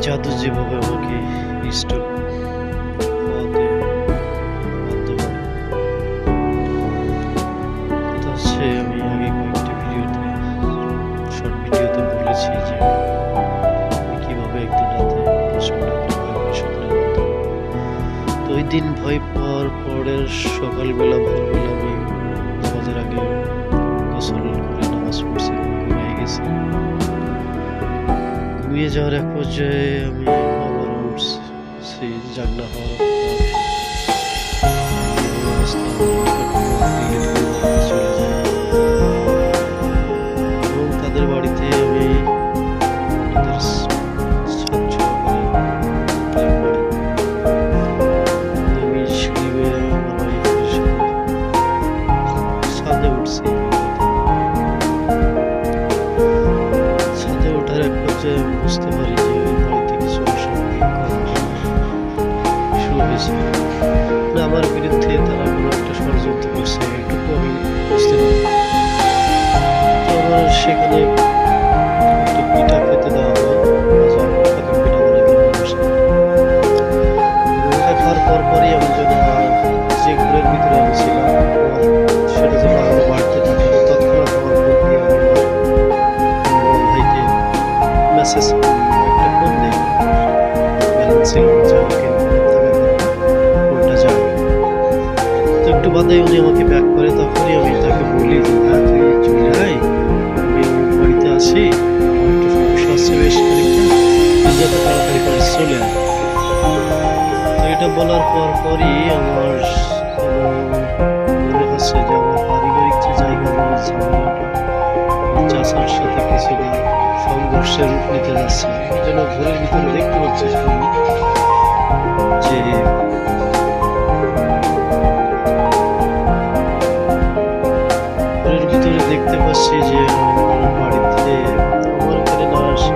জাদু যেভাবে আমাকে স্টক হওয়াতে বাধ্য করে। কথা হচ্ছে, আমি আগে কয়েকটি শর্ট ভিডিওতে বলেছি যে আমি কিভাবে একদিন রাতে প্রচন্ড স্বপ্নের মতো। তো ওই দিন ভয় পাওয়ার পরের সকালবেলা ভোরবেলা আমি নামাজের আগে গোসল করে নামাজ পড়ছি, ঘুমিয়ে গেছি। ঘুমিয়ে যাওয়ার এক পর্যায়ে আমি আবার উঠছি, জাগনা হওয়ার চলে যাই এবং তাদের বাড়িতে আমি তাদের আমি সিঁড়ি বেয়ে আমার ওয়াইফের সাথে ছাদে উঠছি। ছাদে ওঠার এক পর্যায়ে আমি বুঝতে পারি যে ওই বাড়িতে কিছু অস্বাভাবিক শুরু হয়েছে। আমার বিরুদ্ধে তারা কোনো একটা ষড়যন্ত্র করছে, এটুকু আমি বুঝতে পারি। তো আমার সেখানে একটা পিঠা খেতে দেওয়া হয়, পিঠা বলে খাওয়ার পরপরই আমি যেন যে ঘরের ভিতরে আমি ছিলাম সেটা যেন আরো বাড়তে থাকে। তৎক্ষণাৎ আমার ফোন দিয়ে আমি বড় ভাইকে মেসেজ একটা ফোন দিই, ব্যালেন্স ছিল যে আমাকে ফোনটা যাবে। তো একটু বাদেই উনি আমাকে ব্যাক করে, তখনই আমি তাকে বলি যে না, তুই চলে আয়, আমি বাড়িতে আছি, আমার একটু সমস্যা আছে বেশ খানিকটা, তুই যাতে তাড়াতাড়ি করে চলে আয়। তো এটা বলার পরই আমার মনে হচ্ছে যে আমার পারিবারিক যে জায়গা ঝামেলাটা চাচার সাথে কিছুদিন সংঘর্ষের রূপ নিতে যাচ্ছে। এই জন্য ঘরের ভিতরে দেখতে পাচ্ছি যে ঘরের ভিতরে দেখতে পাচ্ছি যে আমার বাড়িতে আমার ওখানে না আসে,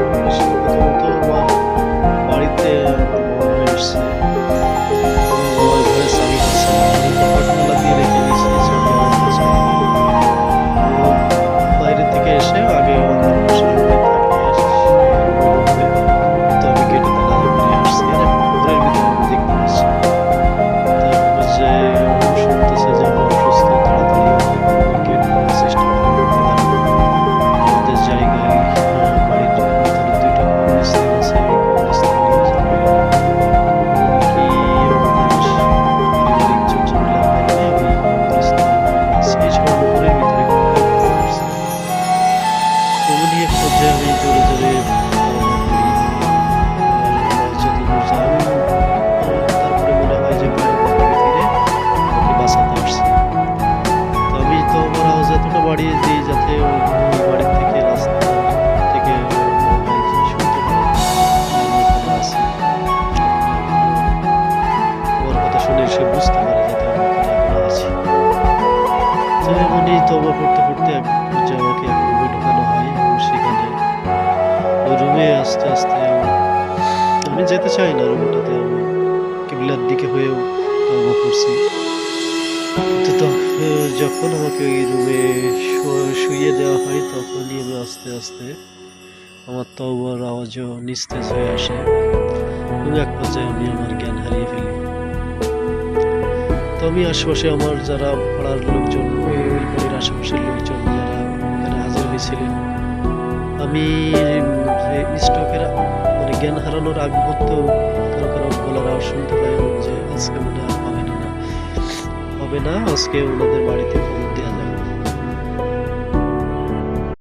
প্রথমত আমার বাড়িতে এসছে, আমার ঘরে চাবি আছে, আমি কপাটমালা দিয়ে রেখে দিয়েছি, চাবি আমার কাছে। বাইরে থেকে এসে আগে আমার পাশের রুমে থাকে, তো আমি গেটে তালা দিয়ে আসছি, আর ঘরের ভিতরে আমি দেখতে পাচ্ছি। তারপর যে শুনতেছে যে আমি অসুস্থ, তাড়াতাড়ি গেট খোলার চেষ্টা করে। আমাদের জায়গায় বাড়ির ভিতরে দুইটা কবরস্থান আছে, এই কবরস্থানে যাবে কি আমাদের পারিবারিক যে ঝামেলার কারণে ওই কবরস্থানে সেই সময় ঘরের ভিতরে তেমনি এক পর্যায়ে আমি জোরে জোরে যতদূর যাই, তারপরে মনে হয় যে ঘরে ফিরে আমাকে বাঁচাতে আসছে। তো আমি তো আমার আওয়াজ এতটা বাড়িয়ে দিই যাতে বাড়ি থেকে রাস্তা থেকে শুনতে পারে আমি এখানে আছি, আমার কথা শুনে সে বুঝতে পারে যাতে আমি এখানে এখন আছি। তো এমনই তওবা পড়তে পড়তে এক পর্যায়ে আমাকে এক রুমে ঢোকানো হয় এবং সেখানে ওই রুমে আস্তে আস্তে আমি যেতে চাই না রুমটাতে, আমি কিবলার দিকে হয়েও তওবা করছি। তো যখন আমাকে ওই রুমে শুইয়ে দেওয়া হয় তখনই আমি আস্তে আস্তে আমার তওবার আওয়াজও নিস্তেজ হয়ে আসে এবং এক পর্যায়ে আমি আমার জ্ঞান হারিয়ে ফেলি। তো আমি আশেপাশে আমার যারা পাড়ার লোকজন, ওই বাড়ির আশেপাশের লোকজন যারা এখানে হাজির হয়েছিলেন, আমি স্ট্রোকের মানে জ্ঞান হারানোর আগ মুহূর্ত কারো কারো বলার আওয়াজ শুনতে পাই যে আজকে মনে হয় হবে না, আজকে ওনাদের বাড়িতে